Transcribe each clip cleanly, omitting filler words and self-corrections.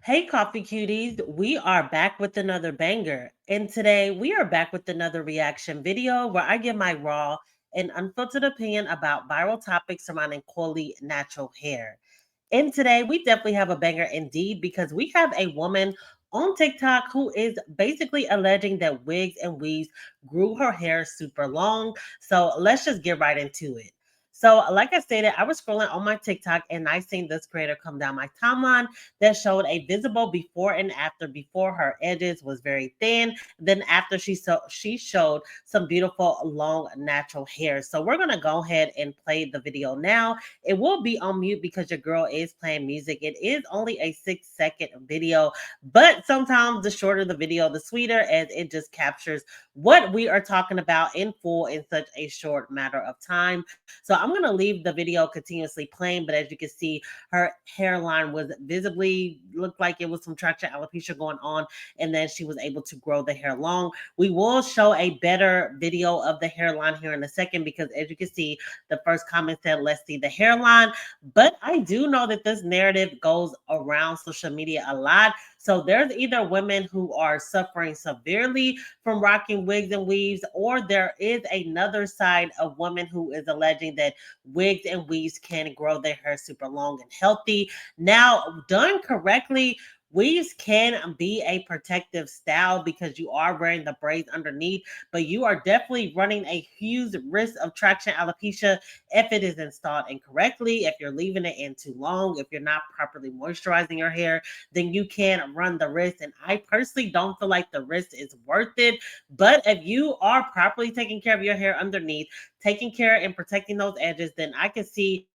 Hey, coffee cuties, we are back with another banger. And today we are back with another reaction video where I give my raw and unfiltered opinion about viral topics surrounding coily natural hair. And today we definitely have a banger indeed because we have a woman on TikTok who is basically alleging that wigs and weaves grew her hair super long. So let's just get right into it. So, like I stated, I was scrolling on my TikTok and I seen this creator come down my timeline that showed a visible before and after. Before, her edges was very thin. Then after, she showed some beautiful long natural hair. So we're gonna go ahead and play the video now. It will be on mute because your girl is playing music. It is only a 6-second video, but sometimes the shorter the video, the sweeter, as it just captures what we are talking about in full in such a short matter of time. So I'm going to leave the video continuously playing, but as you can see, her hairline was visibly looked like it was some traction alopecia going on, and then she was able to grow the hair long. We will show a better video of the hairline here in a second because as you can see, the first comment said, let's see the hairline. But I do know that this narrative goes around social media a lot. So there's either women who are suffering severely from rocking wigs and weaves, or there is another side of women who is alleging that wigs and weaves can grow their hair super long and healthy. Now, done correctly, weaves can be a protective style because you are wearing the braids underneath, but you are definitely running a huge risk of traction alopecia if it is installed incorrectly, if you're leaving it in too long, if you're not properly moisturizing your hair, then you can run the risk. And I personally don't feel like the risk is worth it. But if you are properly taking care of your hair underneath, taking care and protecting those edges, then I can see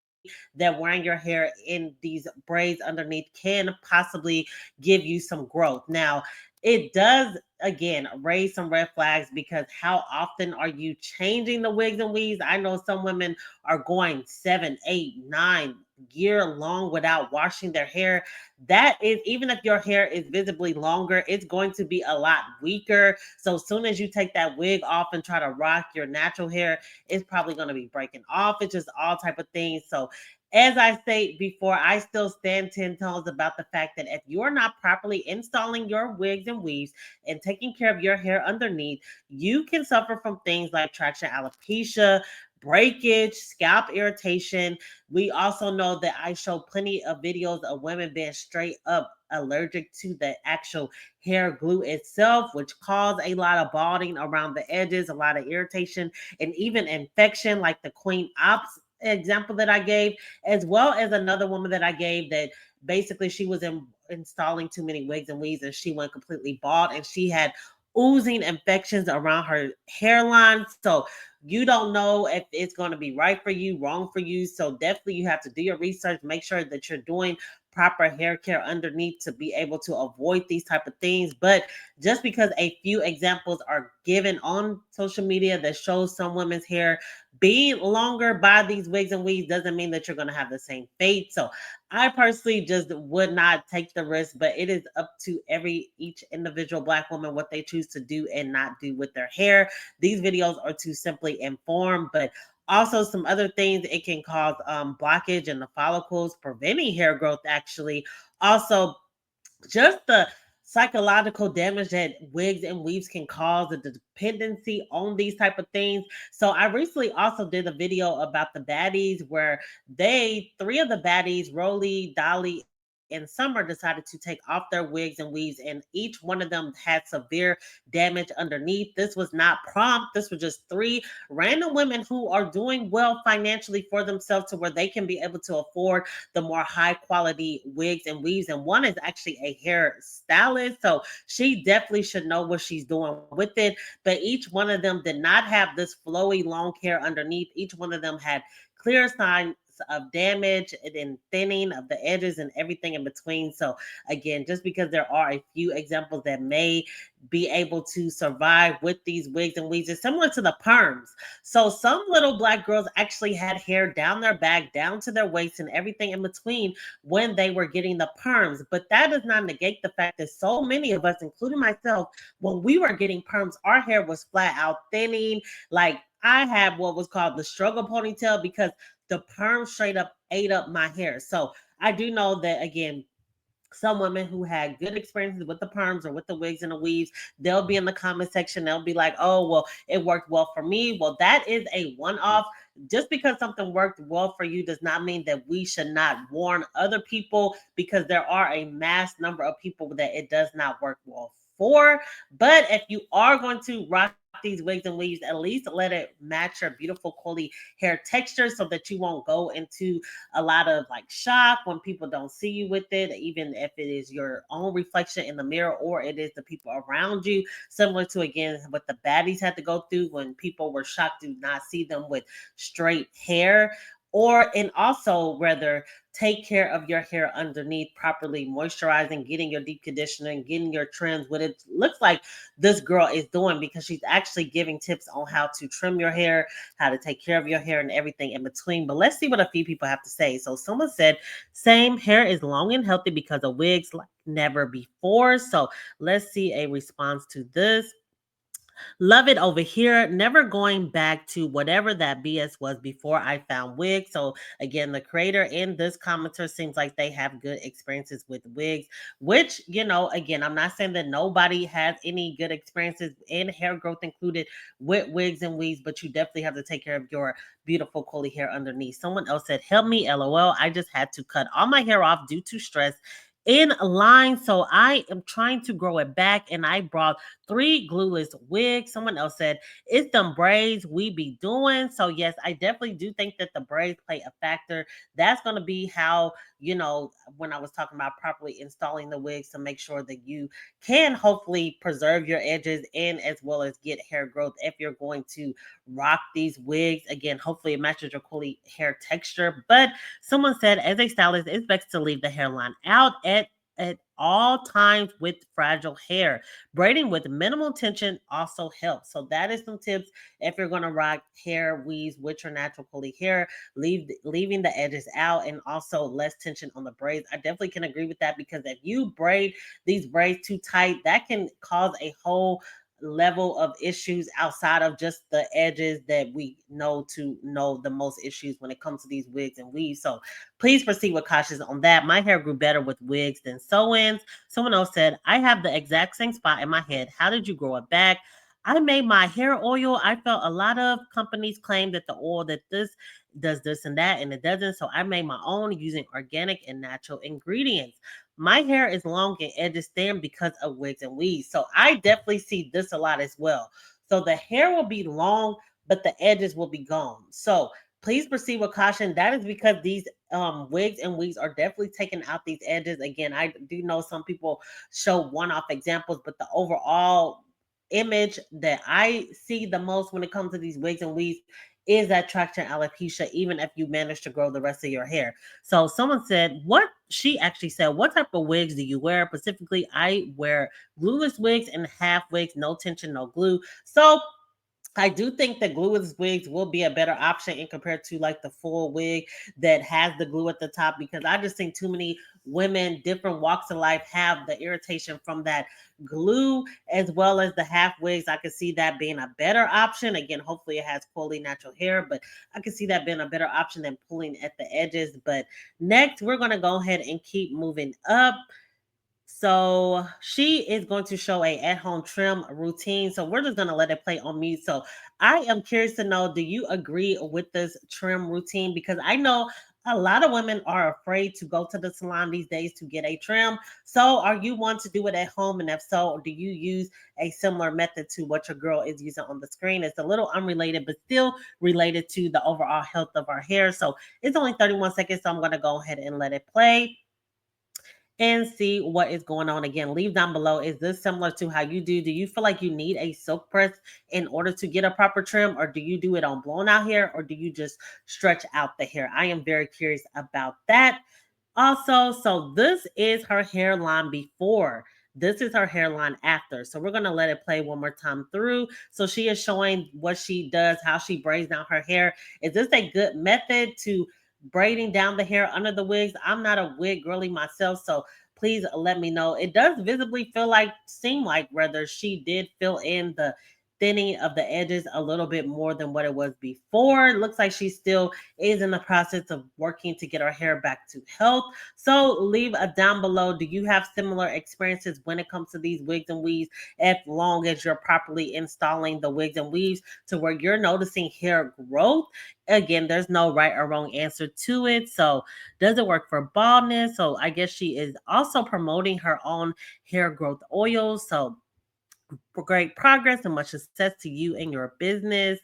that wearing your hair in these braids underneath can possibly give you some growth. Now, it does again raise some red flags because how often are you changing the wigs and weaves? I know some women are going 7, 8, 9 year long without washing their hair. That is, even if your hair is visibly longer, it's going to be a lot weaker. So as soon as you take that wig off and try to rock your natural hair, it's probably going to be breaking off. It's just all type of things. So as I said before, I still stand 10 toes about the fact that if you're not properly installing your wigs and weaves and taking care of your hair underneath, you can suffer from things like traction alopecia, breakage, scalp irritation. We also know that I show plenty of videos of women being straight up allergic to the actual hair glue itself, which cause a lot of balding around the edges, a lot of irritation, and even infection, like the Queen Ops example that I gave, as well as another woman that I gave that basically she was installing too many wigs and weaves and she went completely bald and she had oozing infections around her hairline. So you don't know if it's going to be right for you, wrong for you. So definitely you have to do your research, make sure that you're doing proper hair care underneath to be able to avoid these type of things. But just because a few examples are given on social media that shows some women's hair being longer by these wigs and weaves doesn't mean that you're going to have the same fate. So I personally just would not take the risk, but it is up to each individual black woman what they choose to do and not do with their hair. These videos are to simply inform, but also some other things. It can cause blockage in the follicles, preventing hair growth actually. Also, just the psychological damage that wigs and weaves can cause, the dependency on these type of things. So I recently also did a video about the baddies where three of the baddies, Rolly, Dolly, and Summer, decided to take off their wigs and weaves, and each one of them had severe damage underneath. This was not prompt. This was just three random women who are doing well financially for themselves to where they can be able to afford the more high quality wigs and weaves. And one is actually a hair stylist. So she definitely should know what she's doing with it. But each one of them did not have this flowy long hair underneath. Each one of them had clear signs of damage and then thinning of the edges and everything in between. So again, just because there are a few examples that may be able to survive with these wigs and weaves, it's similar to the perms. So some little black girls actually had hair down their back, down to their waist, and everything in between when they were getting the perms. But that does not negate the fact that so many of us, including myself, when we were getting perms, our hair was flat out thinning. Like I had what was called the struggle ponytail because the perm straight up ate up my hair. So I do know that again, some women who had good experiences with the perms or with the wigs and the weaves, they'll be in the comment section. They'll be like, oh, well, it worked well for me. Well, that is a one off. Just because something worked well for you does not mean that we should not warn other people, because there are a mass number of people that it does not work well for. But if you are going to rock these wigs and weaves, at least let it match your beautiful curly hair texture so that you won't go into a lot of like shock when people don't see you with it, even if it is your own reflection in the mirror or it is the people around you. Similar to, again, what the baddies had to go through when people were shocked to not see them with straight hair. Or, and also, rather, take care of your hair underneath, properly moisturizing, getting your deep conditioning, getting your trims, what it looks like this girl is doing, because she's actually giving tips on how to trim your hair, how to take care of your hair, and everything in between. But let's see what a few people have to say. So someone said, same, hair is long and healthy because of wigs like never before. So let's see a response to this. Love it over here. Never going back to whatever that BS was before I found wigs. So again, the creator and this commenter seems like they have good experiences with wigs, which, again, I'm not saying that nobody has any good experiences in hair growth included with wigs and weaves, but you definitely have to take care of your beautiful curly hair underneath. Someone else said, help me, LOL. I just had to cut all my hair off due to stress in line. So I am trying to grow it back, and I brought 3 glueless wigs. Someone else said, it's them braids we be doing. So yes, I definitely do think that the braids play a factor. That's going to be how, when I was talking about properly installing the wigs, to make sure that you can hopefully preserve your edges and as well as get hair growth if you're going to rock these wigs. Again, hopefully it matches your curly hair texture. But someone said, as a stylist, it's best to leave the hairline out at all times with fragile hair. Braiding with minimal tension also helps. So that is some tips if you're going to rock hair weaves with your natural curly hair, leaving the edges out and also less tension on the braids. I definitely can agree with that, because if you braid these braids too tight, that can cause a whole level of issues outside of just the edges that we know the most issues when it comes to these wigs and weaves. So please proceed with caution on that. My hair grew better with wigs than sew-ins. Someone else said, I have the exact same spot in my head. How did you grow it back? I made my hair oil. I felt a lot of companies claim that the oil that this does this and that, and it doesn't. So I made my own using organic and natural ingredients. My hair is long and edges thin because of wigs and weaves. So I definitely see this a lot as well. So the hair will be long, but the edges will be gone. So please proceed with caution. That is because these wigs and weaves are definitely taking out these edges. Again, I do know some people show one-off examples, but the overall image that I see the most when it comes to these wigs and weaves is that traction alopecia, even if you manage to grow the rest of your hair. So someone said, what she actually said, what type of wigs do you wear? Specifically, I wear glueless wigs and half wigs, no tension, no glue. So I do think that glueless wigs will be a better option in compared to like the full wig that has the glue at the top, because I just think too many women, different walks of life, have the irritation from that glue as well as the half wigs. I could see that being a better option. Again, hopefully it has curly natural hair, but I could see that being a better option than pulling at the edges. But next, we're going to go ahead and keep moving up. So she is going to show a at-home trim routine. So we're just going to let it play on mute. So I am curious to know, do you agree with this trim routine? Because I know a lot of women are afraid to go to the salon these days to get a trim. So are you one to do it at home? And if so, do you use a similar method to what your girl is using on the screen? It's a little unrelated, but still related to the overall health of our hair. So it's only 31 seconds. So I'm going to go ahead and let it play and see what is going on. Again, leave down below. Is this similar to how you do? Do you feel like you need a silk press in order to get a proper trim, or do you do it on blown out hair, or do you just stretch out the hair? I am very curious about that. Also, so this is her hairline before. This is her hairline after. So we're going to let it play one more time through. So she is showing what she does, how she braids down her hair. Is this a good method to braiding down the hair under the wigs? I'm not a wig girly myself, so please let me know. It does visibly seem like rather she did fill in the thinning of the edges a little bit more than what it was before. It looks like she still is in the process of working to get her hair back to health. So leave a down below. Do you have similar experiences when it comes to these wigs and weaves, as long as you're properly installing the wigs and weaves to where you're noticing hair growth? Again, there's no right or wrong answer to it. So does it work for baldness? So I guess she is also promoting her own hair growth oils. So for great progress and much success to you and your business.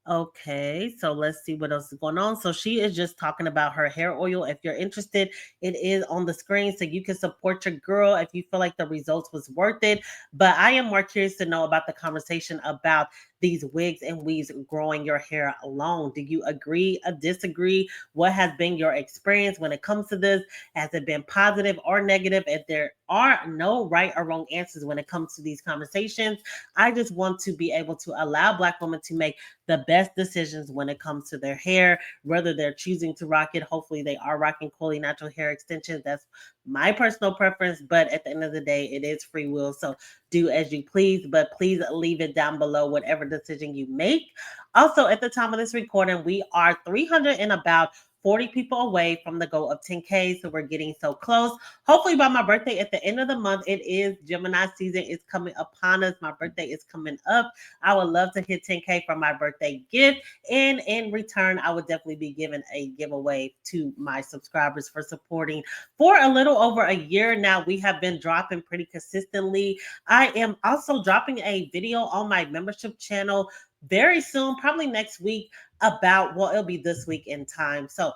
Okay, so let's see what else is going on. So she is just talking about her hair oil. If you're interested, it is on the screen so you can support your girl if you feel like the results was worth it. But I am more curious to know about the conversation about these wigs and weaves growing your hair alone. Do you agree or disagree? What has been your experience when it comes to this? Has it been positive or negative? If there are no right or wrong answers when it comes to these conversations, I just want to be able to allow Black women to make the best decisions when it comes to their hair, whether they're choosing to rock it. Hopefully, they are rocking Coley natural hair extensions. That's my personal preference, but at the end of the day, it is free will. So do as you please, but please leave it down below, whatever decision you make. Also, at the time of this recording, we are 300 and about 40 people away from the goal of 10K. So we're getting so close. Hopefully by my birthday at the end of the month, it is Gemini season is coming upon us. My birthday is coming up. I would love to hit 10K for my birthday gift. And in return, I would definitely be giving a giveaway to my subscribers for supporting for a little over a year now. We have been dropping pretty consistently. I am also dropping a video on my membership channel very soon, probably next week, about, well, it'll be this week in time. So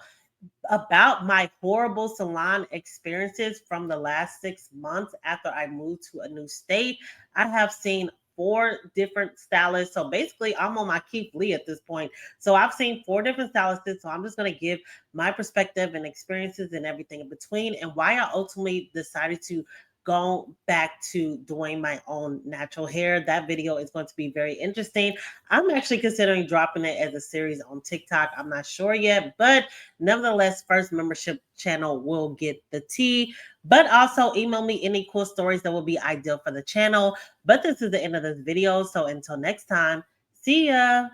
about my horrible salon experiences from the last 6 months after I moved to a new state. I have seen 4 different stylists. So basically, I'm on my Keith Lee at this point. So I've seen 4 different stylists. So I'm just going to give my perspective and experiences and everything in between, and why I ultimately decided to go back to doing my own natural hair. That video is going to be very interesting. I'm actually considering dropping it as a series on TikTok. I'm not sure yet, but nevertheless, first membership channel will get the tea. But also email me any cool stories that will be ideal for the channel. But this is the end of this video. So until next time, see ya.